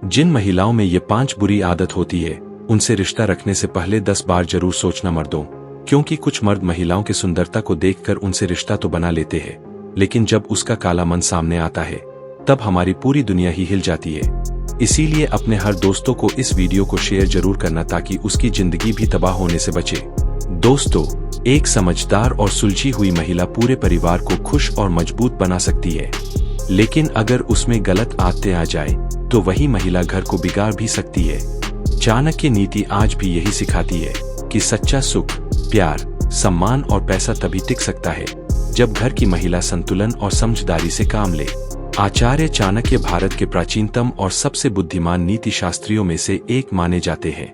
जिन महिलाओं में ये 5 बुरी आदत होती है, उनसे रिश्ता रखने से पहले 10 बार जरूर सोचना मर्दों, क्योंकि कुछ मर्द महिलाओं की सुंदरता को देखकर उनसे रिश्ता तो बना लेते हैं, लेकिन जब उसका काला मन सामने आता है तब हमारी पूरी दुनिया ही हिल जाती है। इसीलिए अपने हर दोस्तों को इस वीडियो को शेयर जरूर करना ताकि उसकी जिंदगी भी तबाह होने से बचे। दोस्तों, एक समझदार और सुलझी हुई महिला पूरे परिवार को खुश और मजबूत बना सकती है, लेकिन अगर उसमें गलत आदतें आ जाए तो वही महिला घर को बिगाड़ भी सकती है। चाणक्य नीति आज भी यही सिखाती है कि सच्चा सुख, प्यार, सम्मान और पैसा तभी टिक सकता है जब घर की महिला संतुलन और समझदारी से काम ले। आचार्य चाणक्य भारत के प्राचीनतम और सबसे बुद्धिमान नीति शास्त्रियों में से एक माने जाते हैं।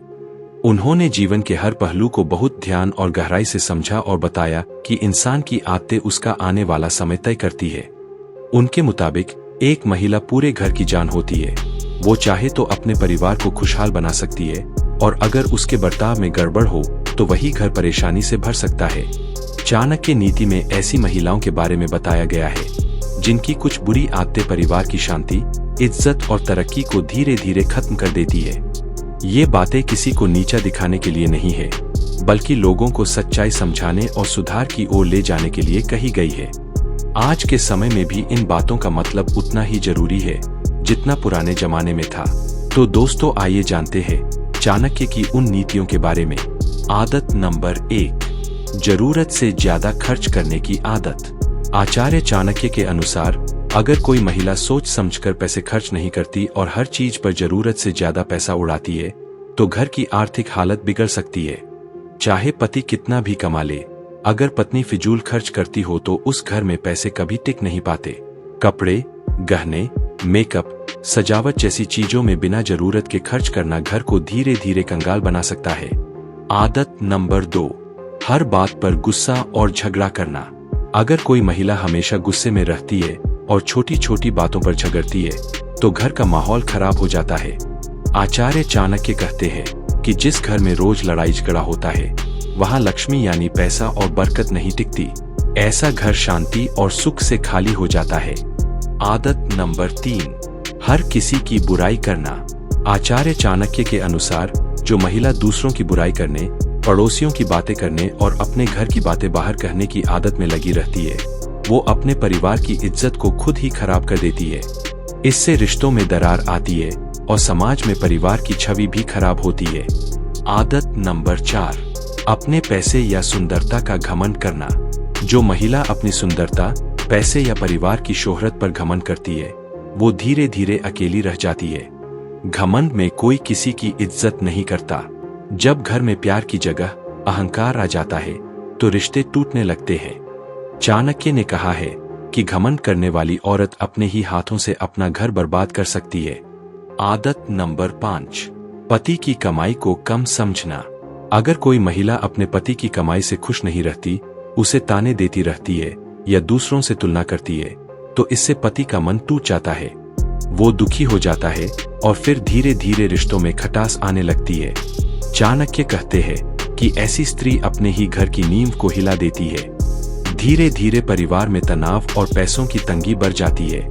उन्होंने जीवन के हर पहलू को बहुत ध्यान और गहराई से समझा और बताया कि इंसान की आदतें उसका आने वाला समय तय करती है। उनके मुताबिक एक महिला पूरे घर की जान होती है। वो चाहे तो अपने परिवार को खुशहाल बना सकती है, और अगर उसके बर्ताव में गड़बड़ हो तो वही घर परेशानी से भर सकता है। चाणक्य नीति में ऐसी महिलाओं के बारे में बताया गया है जिनकी कुछ बुरी आदतें परिवार की शांति, इज्जत और तरक्की को धीरे धीरे खत्म कर देती है। ये बातें किसी को नीचा दिखाने के लिए नहीं है, बल्कि लोगों को सच्चाई समझाने और सुधार की ओर ले जाने के लिए कही गई है। आज के समय में भी इन बातों का मतलब उतना ही जरूरी है जितना पुराने जमाने में था। तो दोस्तों, आइए जानते हैं चाणक्य की उन नीतियों के बारे में। आदत नंबर 1, जरूरत से ज्यादा खर्च करने की आदत। आचार्य चाणक्य के अनुसार अगर कोई महिला सोच समझकर पैसे खर्च नहीं करती और हर चीज पर जरूरत से ज्यादा पैसा उड़ाती है तो घर की आर्थिक हालत बिगड़ सकती है। चाहे पति कितना भी कमा ले, अगर पत्नी फिजूल खर्च करती हो तो उस घर में पैसे कभी टिक नहीं पाते। कपड़े, गहने, मेकअप, सजावट जैसी चीजों में बिना जरूरत के खर्च करना घर को धीरे धीरे कंगाल बना सकता है। आदत नंबर 2, हर बात पर गुस्सा और झगड़ा करना। अगर कोई महिला हमेशा गुस्से में रहती है और छोटी छोटी बातों पर झगड़ती है तो घर का माहौल खराब हो जाता है। आचार्य चाणक्य कहते हैं कि जिस घर में रोज लड़ाई झगड़ा होता है वहां लक्ष्मी यानी पैसा और बरकत नहीं टिकती। ऐसा घर शांति और सुख से खाली हो जाता है। आदत नंबर 3, हर किसी की बुराई करना। आचार्य चाणक्य के अनुसार जो महिला दूसरों की बुराई करने, पड़ोसियों की बातें करने और अपने घर की बातें बाहर कहने की आदत में लगी रहती है, वो अपने परिवार की इज्जत को खुद ही खराब कर देती है। इससे रिश्तों में दरार आती है और समाज में परिवार की छवि भी खराब होती है। आदत नंबर 4, अपने पैसे या सुंदरता का घमंड करना। जो महिला अपनी सुंदरता, पैसे या परिवार की शोहरत पर घमंड करती है वो धीरे धीरे अकेली रह जाती है। घमंड में कोई किसी की इज्जत नहीं करता। जब घर में प्यार की जगह अहंकार आ जाता है तो रिश्ते टूटने लगते हैं। चाणक्य ने कहा है कि घमंड करने वाली औरत अपने ही हाथों से अपना घर बर्बाद कर सकती है। आदत नंबर 5, पति की कमाई को कम समझना। अगर कोई महिला अपने पति की कमाई से खुश नहीं रहती, उसे ताने देती रहती है या दूसरों से तुलना करती है तो इससे पति का मन टूट जाता है। वो दुखी हो जाता है और फिर धीरे धीरे रिश्तों में खटास आने लगती है। चाणक्य कहते हैं कि ऐसी स्त्री अपने ही घर की नींव को हिला देती है। धीरे धीरे परिवार में तनाव और पैसों की तंगी बढ़ जाती है।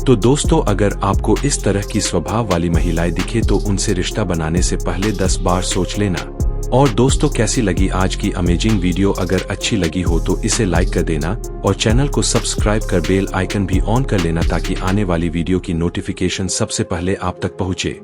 तो दोस्तों, अगर आपको इस तरह की स्वभाव वाली महिलाएं दिखे तो उनसे रिश्ता बनाने से पहले 10 बार सोच लेना। और दोस्तों, कैसी लगी आज की अमेजिंग वीडियो? अगर अच्छी लगी हो तो इसे लाइक कर देना और चैनल को सब्सक्राइब कर बेल आइकन भी ऑन कर लेना ताकि आने वाली वीडियो की नोटिफिकेशन सबसे पहले आप तक पहुंचे।